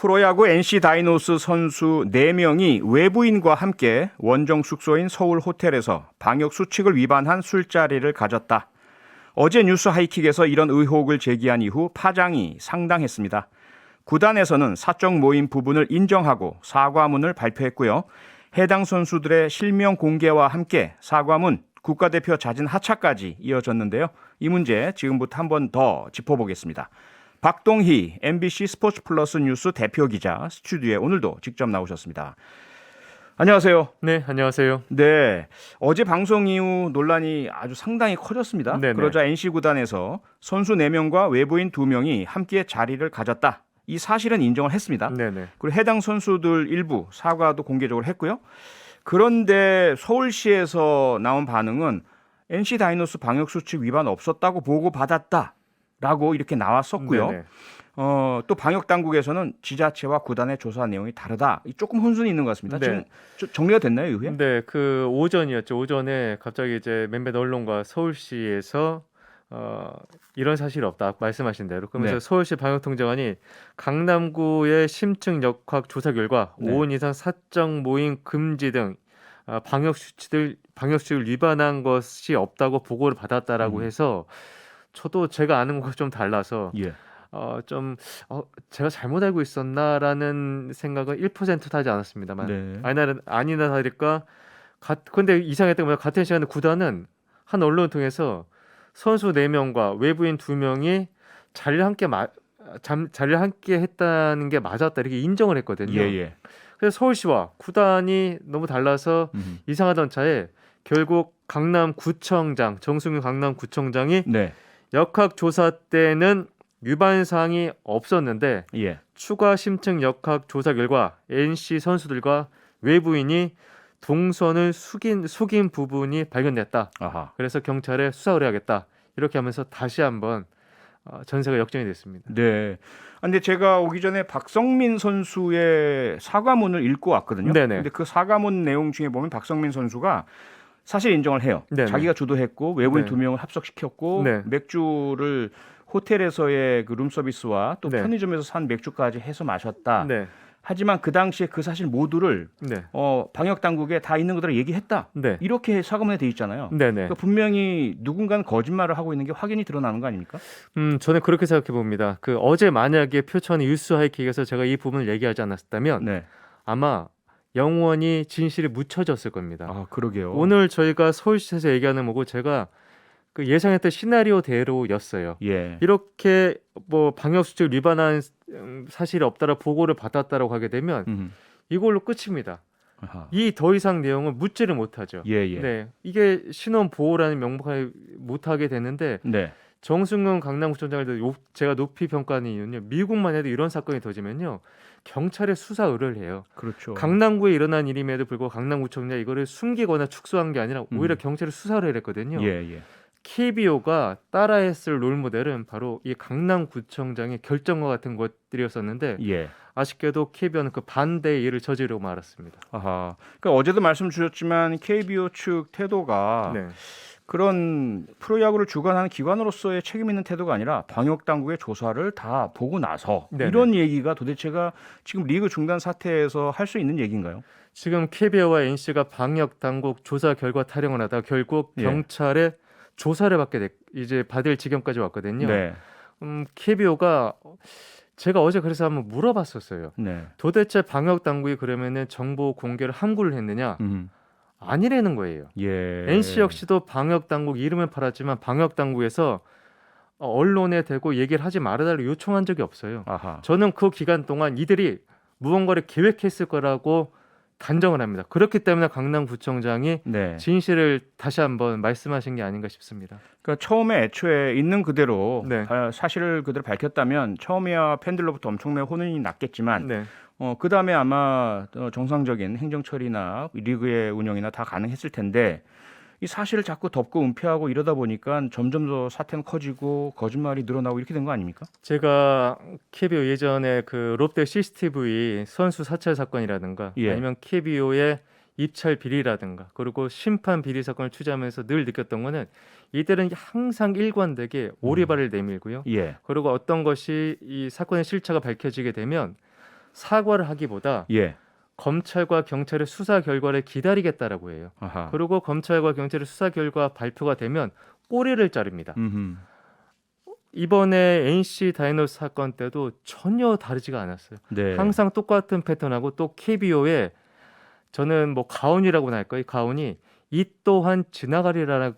프로야구 NC 다이노스 선수 4명이 외부인과 함께 원정 숙소인 서울 호텔에서 방역 수칙을 위반한 술자리를 가졌다. 어제 뉴스 하이킥에서 이런 의혹을 제기한 이후 파장이 상당했습니다. 구단에서는 사적 모임 부분을 인정하고 사과문을 발표했고요. 해당 선수들의 실명 공개와 함께 사과문, 국가대표 자진 하차까지 이어졌는데요. 이 문제 지금부터 한 번 더 짚어보겠습니다. 박동희 MBC 스포츠 플러스 뉴스 대표 기자 스튜디오에 오늘도 직접 나오셨습니다. 안녕하세요. 네, 안녕하세요. 네, 어제 방송 이후 논란이 아주 상당히 커졌습니다. 네네. 그러자 NC 구단에서 선수 4명과 외부인 2명이 함께 자리를 가졌다. 이 사실은 인정을 했습니다. 네네. 그리고 해당 선수들 일부 사과도 공개적으로 했고요. 그런데 서울시에서 나온 반응은 NC 다이노스 방역수칙 위반 없었다고 보고받았다라고 이렇게 나왔었고요. 네네. 또 방역당국에서는 지자체와 구단의 조사 내용이 다르다. 조금 혼선이 있는 것 같습니다. 네. 지금 정리가 됐나요, 이후에? 네, 그 오전이었죠. 오전에 갑자기 이제 몇몇 언론과 서울시에서 이런 사실이 없다 말씀하신 대로 그러면서 네. 서울시 방역통제관이 강남구의 심층 역학 조사 결과 네. 5인 이상 사적 모임 금지 등 방역수칙을 위반한 것이 없다고 보고를 받았다라고 해서 저도 제가 아는 것과 좀 달라서 예. 제가 잘못 알고 있었나라는 생각은 1%도 하지 않았습니다만 네. 아니나 다를까 근데 이상했던 건 같은 시간에 구단은 한 언론을 통해서 선수 4명과 외부인 2명이 자리를 함께 했다는 게 맞았다 이렇게 인정을 했거든요. 예. 그래서 서울시와 구단이 너무 달라서 이상하던 차에 결국 강남구청장 정승윤 강남구청장이 네. 역학조사 때는 위반 사항이 없었는데 예. 추가 심층 역학 조사 결과 NC 선수들과 외부인이 동선을 속인 부분이 발견됐다. 아하. 그래서 경찰에 수사 의뢰하겠다. 이렇게 하면서 다시 한번 전세가 역전이 됐습니다. 네. 근데 제가 오기 전에 박성민 선수의 사과문을 읽고 왔거든요. 네네. 근데 그 사과문 내용 중에 보면 박성민 선수가 사실 인정을 해요. 네네. 자기가 주도했고 외부인 네. 2명을 합석시켰고 네. 맥주를 호텔에서의 그 룸서비스와 또 네. 편의점에서 산 맥주까지 해서 마셨다. 네. 하지만 그 당시에 그 사실 모두를 네. 방역 당국에 다 있는 것들을 얘기했다. 네. 이렇게 사과문에 돼 있잖아요. 네네. 그러니까 분명히 누군가는 거짓말을 하고 있는 게 확연히 드러나는 거 아닙니까? 저는 그렇게 생각해 봅니다. 그 어제 만약에 표천의 뉴스 하이킥에서 제가 이 부분을 얘기하지 않았다면 네. 아마 영원히 진실이 묻혀졌을 겁니다. 아, 그러게요. 오늘 저희가 서울시에서 얘기하는 거고 제가 그 예상했던 시나리오대로였어요. 예. 이렇게 뭐 방역수칙을 위반한 사실이 없다라 보고를 받았다라고 하게 되면 이걸로 끝입니다. 아하. 이 더 이상 내용을 묻지를 못하죠. 예. 네, 이게 신원 보호라는 명목하에 못하게 되는데 네. 정승근 강남구청장을 제가 높이 평가하는 이유는요. 미국만 해도 이런 사건이 터지면요. 경찰에 수사 의뢰를 해요. 그렇죠. 강남구에 일어난 일임에도 불구하고 강남구청장이 이거를 숨기거나 축소한 게 아니라 오히려 경찰에 수사를 했거든요. 예. KBO가 따라했을 롤모델은 바로 이 강남구청장의 결정과 같은 것들이었었는데 예. 아쉽게도 KBO는 그 반대의 일을 저지르고 말았습니다. 아하. 그러니까 어제도 말씀 주셨지만 KBO 측 태도가 네. 그런 프로야구를 주관하는 기관으로서의 책임 있는 태도가 아니라 방역 당국의 조사를 다 보고 나서 네네. 이런 얘기가 도대체가 지금 리그 중단 사태에서 할 수 있는 얘기인가요? 지금 KBO와 NC가 방역 당국 조사 결과 타령을 하다 결국 예. 경찰에 조사를 이제 받을 지경까지 왔거든요. 네. KBO가 제가 어제 그래서 한번 물어봤었어요. 네. 도대체 방역 당국이 그러면은 정보 공개를 함구를 했느냐? 아니라는 거예요. 예. NC 역시도 방역 당국 이름을 팔았지만 방역 당국에서 언론에 대고 얘기를 하지 말아달라고 요청한 적이 없어요. 아하. 저는 그 기간 동안 이들이 무언가를 계획했을 거라고 단정을 합니다. 그렇기 때문에 강남구청장이 네. 진실을 다시 한번 말씀하신 게 아닌가 싶습니다. 그러니까 처음에 애초에 있는 그대로 네. 사실을 그대로 밝혔다면 처음에야 팬들로부터 엄청난 혼란이 났겠지만 네. 그 다음에 아마 정상적인 행정 처리나 리그의 운영이나 다 가능했을 텐데 이 사실을 자꾸 덮고 은폐하고 이러다 보니까 점점 더 사태는 커지고 거짓말이 늘어나고 이렇게 된 거 아닙니까? 제가 KBO 예전에 그 롯데 CCTV 선수 사찰 사건이라든가 예. 아니면 KBO의 입찰 비리라든가 그리고 심판 비리 사건을 취재하면서 늘 느꼈던 거는 이들은 항상 일관되게 오리발을 내밀고요. 예. 그리고 어떤 것이 이 사건의 실체가 밝혀지게 되면 사과를 하기보다 예. 검찰과 경찰의 수사 결과를 기다리겠다라고 해요. 아하. 그리고 검찰과 경찰의 수사 결과 발표가 되면 꼬리를 자릅니다. 음흠. 이번에 NC 다이노스 사건 때도 전혀 다르지가 않았어요. 네. 항상 똑같은 패턴하고 또 KBO에 저는 뭐 가온이라고 할까요? 이 가온이 이 또한 지나가리라고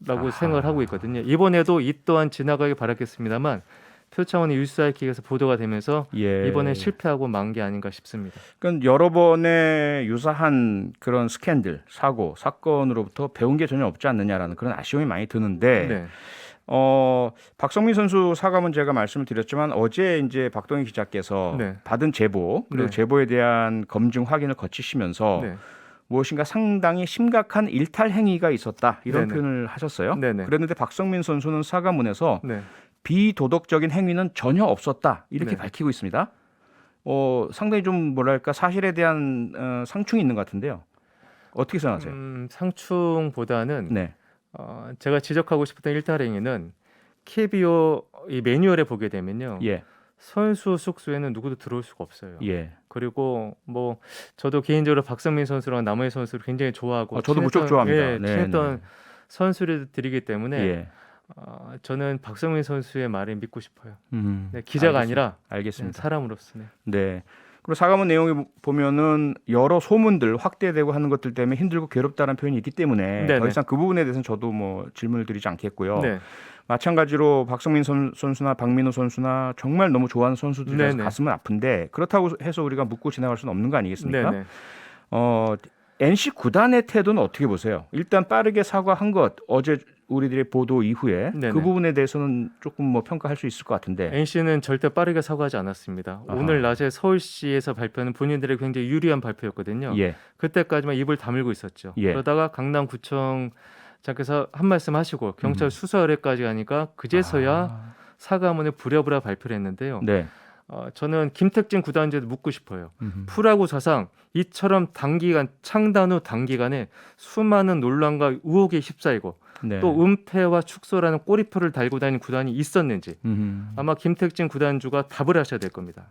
아하. 생각을 하고 있거든요. 이번에도 이 또한 지나가길 바랐겠습니다만 표창원이 뉴스아이킥에서 보도가 되면서 예. 이번에 실패하고 만 게 아닌가 싶습니다. 그러니까 여러 번의 유사한 그런 스캔들, 사고, 사건으로부터 배운 게 전혀 없지 않느냐라는 그런 아쉬움이 많이 드는데 네. 박성민 선수 사과문 제가 말씀을 드렸지만 어제 이제 박동희 기자께서 네. 받은 제보 그리고 네. 제보에 대한 검증 확인을 거치시면서 네. 무엇인가 상당히 심각한 일탈 행위가 있었다 이런 네네. 표현을 하셨어요. 네네. 그랬는데 박성민 선수는 사과문에서 네. 비도덕적인 행위는 전혀 없었다 이렇게 네. 밝히고 있습니다. 상당히 좀 뭐랄까 사실에 대한 상충이 있는 것 같은데요. 어떻게 생각하세요? 상충보다는 네, 제가 지적하고 싶었던 일탈 행위는 KBO 이 매뉴얼에 보게 되면요. 예, 선수 숙소에는 누구도 들어올 수가 없어요. 예. 그리고 뭐 저도 개인적으로 박성민 선수랑 남의 선수를 굉장히 좋아하고 저도 무척 좋아합니다. 예, 네, 친했던 선수들이기 때문에 예. 저는 박성민 선수의 말을 믿고 싶어요. 네, 알겠습니다. 기자가 아니라 알겠습니다. 사람으로서는. 네. 그리고 사과문 내용에 보면은 여러 소문들 확대되고 하는 것들 때문에 힘들고 괴롭다는 표현이 있기 때문에 네네. 더 이상 그 부분에 대해서는 저도 뭐 질문을 드리지 않겠고요. 네, 마찬가지로 박성민 선수나 박민호 선수나 정말 너무 좋아하는 선수들이라서 네네. 가슴은 아픈데 그렇다고 해서 우리가 묻고 지나갈 수는 없는 거 아니겠습니까? 네네. NC 구단의 태도는 어떻게 보세요? 일단 빠르게 사과한 것 어제 우리들의 보도 이후에 네네. 그 부분에 대해서는 조금 뭐 평가할 수 있을 것 같은데. NC는 절대 빠르게 사과하지 않았습니다. 아하. 오늘 낮에 서울시에서 발표하는 본인들의 굉장히 유리한 발표였거든요. 예, 그때까지만 입을 다물고 있었죠. 예. 그러다가 강남구청장께서 한 말씀 하시고 경찰 수사 의뢰까지 하니까 그제서야 사과문을 부랴부랴 발표를 했는데요. 네. 저는 김택진 구단주에도 묻고 싶어요. 음흠. 프로야구 사상 이처럼 단기간 창단 후 단기간에 수많은 논란과 의혹에 휩싸이고 네. 또 은폐와 축소라는 꼬리표를 달고 다니는 구단이 있었는지 음흠. 아마 김택진 구단주가 답을 하셔야 될 겁니다.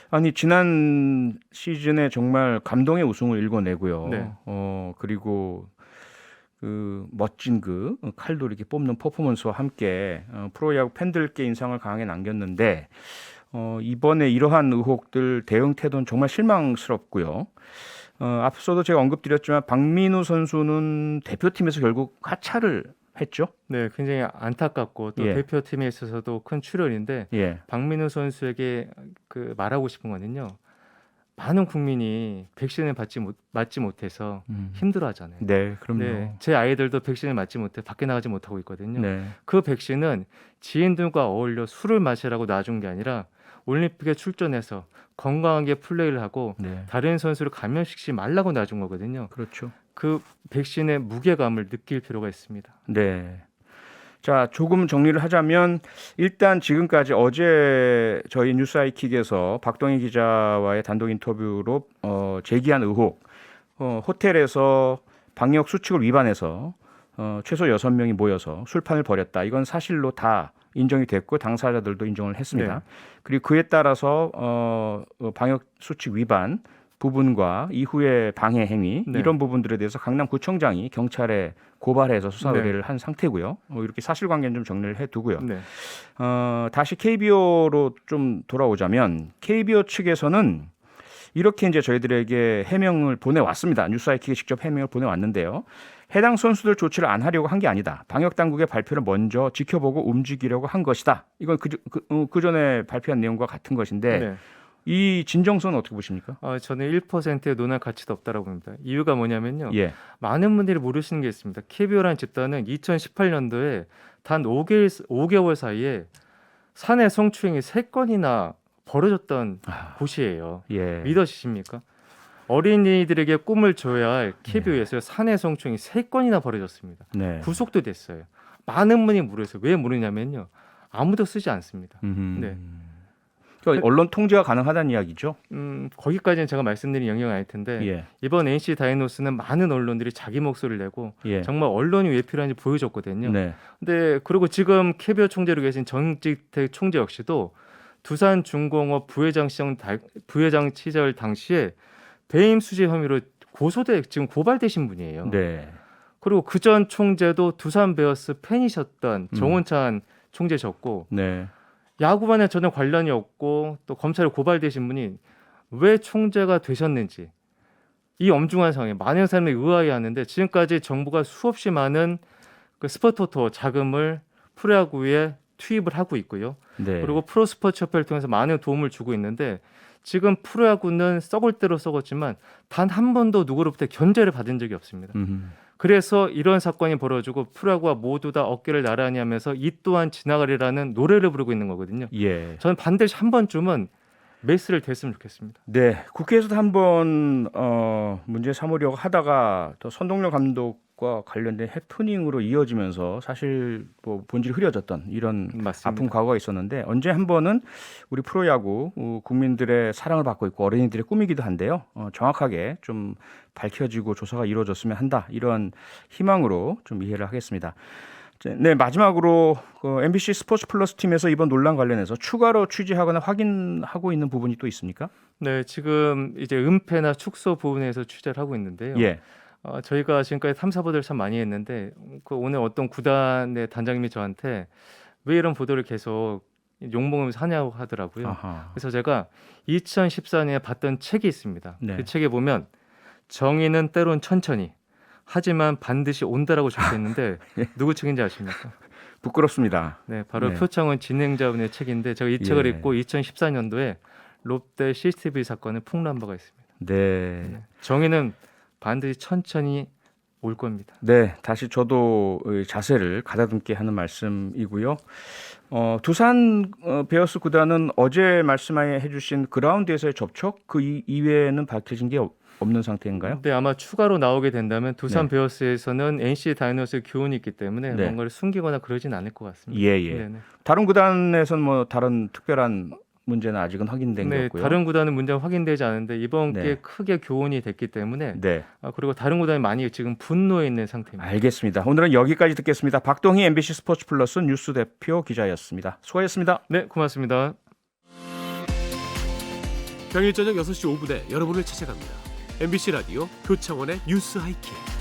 아니 지난 시즌에 정말 감동의 우승을 일궈내고요. 네. 그리고 그 멋진 그 칼도 이렇게 뽑는 퍼포먼스와 함께 프로야구 팬들께 인상을 강하게 남겼는데 이번에 이러한 의혹들 대응 태도는 정말 실망스럽고요. 앞서도 제가 언급드렸지만 박민우 선수는 대표팀에서 결국 하차를 했죠. 네, 굉장히 안타깝고 또 예. 대표팀에 있어서도 큰 출혈인데 예. 박민우 선수에게 그 말하고 싶은 거는요. 많은 국민이 백신을 맞지 못해서 힘들어하잖아요. 네, 그럼요. 네, 제 아이들도 백신을 맞지 못해 밖에 나가지 못하고 있거든요. 네. 그 백신은 지인들과 어울려 술을 마시라고 놔준 게 아니라 올림픽에 출전해서 건강하게 플레이를 하고 네. 다른 선수를 감염시키지 말라고 놔준 거거든요. 그렇죠. 그 백신의 무게감을 느낄 필요가 있습니다. 네. 자, 조금 정리를 하자면 일단 지금까지 어제 저희 뉴스아이킥에서 박동희 기자와의 단독 인터뷰로 제기한 의혹, 호텔에서 방역 수칙을 위반해서 최소 6명이 모여서 술판을 벌였다. 이건 사실로 다 인정이 됐고 당사자들도 인정을 했습니다. 네. 그리고 그에 따라서 방역 수칙 위반 부분과 이후의 방해 행위 네. 이런 부분들에 대해서 강남구청장이 경찰에 고발해서 수사 네. 의뢰를 한 상태고요. 이렇게 사실관계는 좀 정리를 해두고요. 네. 다시 KBO로 좀 돌아오자면 KBO 측에서는 이렇게 이제 저희들에게 해명을 보내왔습니다. 뉴스아이킥에 직접 해명을 보내왔는데요. 해당 선수들 조치를 안 하려고 한 게 아니다. 방역 당국의 발표를 먼저 지켜보고 움직이려고 한 것이다. 이건 그 전에 발표한 내용과 같은 것인데 네. 이 진정성은 어떻게 보십니까? 저는 1%의 논할 가치도 없다라고 봅니다. 이유가 뭐냐면요. 예. 많은 분들이 모르시는 게 있습니다. KBO라는 집단은 2018년도에 단 5개월 사이에 사내 성추행이 3건이나 벌어졌던 곳이에요. 예. 믿어지십니까? 어린이들에게 꿈을 줘야 할 KBO에서 사내 성추행이 3건이나 벌어졌습니다. 네. 구속도 됐어요. 많은 분이 모르세요. 왜 모르냐면요. 아무도 쓰지 않습니다. 네. 그러니까 언론 통제가 가능하다는 이야기죠. 거기까지는 제가 말씀드린 영역이 아닐 텐데 예. 이번 NC 다이노스는 많은 언론들이 자기 목소리를 내고 예. 정말 언론이 왜 필요한지 보여줬거든요. 네. 근데 그리고 지금 KBO 총재로 계신 정직택 총재 역시도 두산중공업 부회장 시절 당시에 배임 수재 혐의로 지금 고발되신 분이에요. 네. 그리고 그 전 총재도 두산 베어스 팬이셨던 정원찬 총재셨고 네. 야구반에 전혀 관련이 없고 또 검찰에 고발되신 분이 왜 총재가 되셨는지 이 엄중한 상황에 많은 사람들이 의아해하는데 지금까지 정부가 수없이 많은 그 스포츠토토 자금을 프로야구에 투입을 하고 있고요. 네. 그리고 프로스포츠협회를 통해서 많은 도움을 주고 있는데 지금 프로야구는 썩을 대로 썩었지만 단 한 번도 누구로부터 견제를 받은 적이 없습니다. 그래서 이런 사건이 벌어지고 프로야구가 모두 다 어깨를 나란히 하면서 이 또한 지나가리라는 노래를 부르고 있는 거거든요. 예. 저는 반드시 한 번쯤은 메스를 댔으면 좋겠습니다. 네, 국회에서도 한번 문제 삼으려고 하다가 또 선동열 감독과 관련된 해프닝으로 이어지면서 사실 뭐 본질이 흐려졌던 이런 맞습니다. 아픈 과거가 있었는데 언제 한 번은 우리 프로야구 국민들의 사랑을 받고 있고 어린이들의 꿈이기도 한데요. 정확하게 좀 밝혀지고 조사가 이루어졌으면 한다 이런 희망으로 좀 이해를 하겠습니다. 네, 마지막으로 MBC 스포츠 플러스 팀에서 이번 논란 관련해서 추가로 취재하거나 확인하고 있는 부분이 또 있습니까? 네, 지금 이제 은폐나 축소 부분에서 취재를 하고 있는데요. 예. 저희가 지금까지 탐사 보도를 참 많이 했는데 오늘 어떤 구단의 단장님이 저한테 왜 이런 보도를 계속 욕먹으면서 하냐고 하더라고요. 아하. 그래서 제가 2014년에 봤던 책이 있습니다. 네. 그 책에 보면 정의는 때론 천천히 하지만 반드시 온다라고 적혀있는데 예. 누구 책인지 아십니까? 부끄럽습니다. 네, 바로 네. 표창원 진행자분의 책인데 제가 이 책을 예. 읽고 2014년도에 롯데 CCTV 사건을 폭로한 바가 있습니다. 네. 정의는 반드시 천천히 올 겁니다. 네, 다시 저도 자세를 가다듬게 하는 말씀이고요. 두산 베어스 구단은 어제 말씀해 주신 그라운드에서의 접촉 그 이외에는 밝혀진 게 없는 상태인가요? 근데 아마 추가로 나오게 된다면 두산 네. 베어스에서는 NC 다이노스의 교훈이 있기 때문에 네. 뭔가를 숨기거나 그러진 않을 것 같습니다. 예, 예. 네네. 다른 구단에서는 뭐 다른 특별한 문제는 아직은 확인된 게 네, 없고요. 다른 구단은 문제가 확인되지 않은데 이번 네. 게 크게 교훈이 됐기 때문에 네, 그리고 다른 구단이 많이 지금 분노해 있는 상태입니다. 알겠습니다. 오늘은 여기까지 듣겠습니다. 박동희 MBC 스포츠 플러스 뉴스 대표 기자였습니다. 수고하셨습니다. 네, 고맙습니다. 평일 저녁 6시 5분에 여러분을 찾아갑니다. MBC 라디오 표창원의 뉴스 하이킥.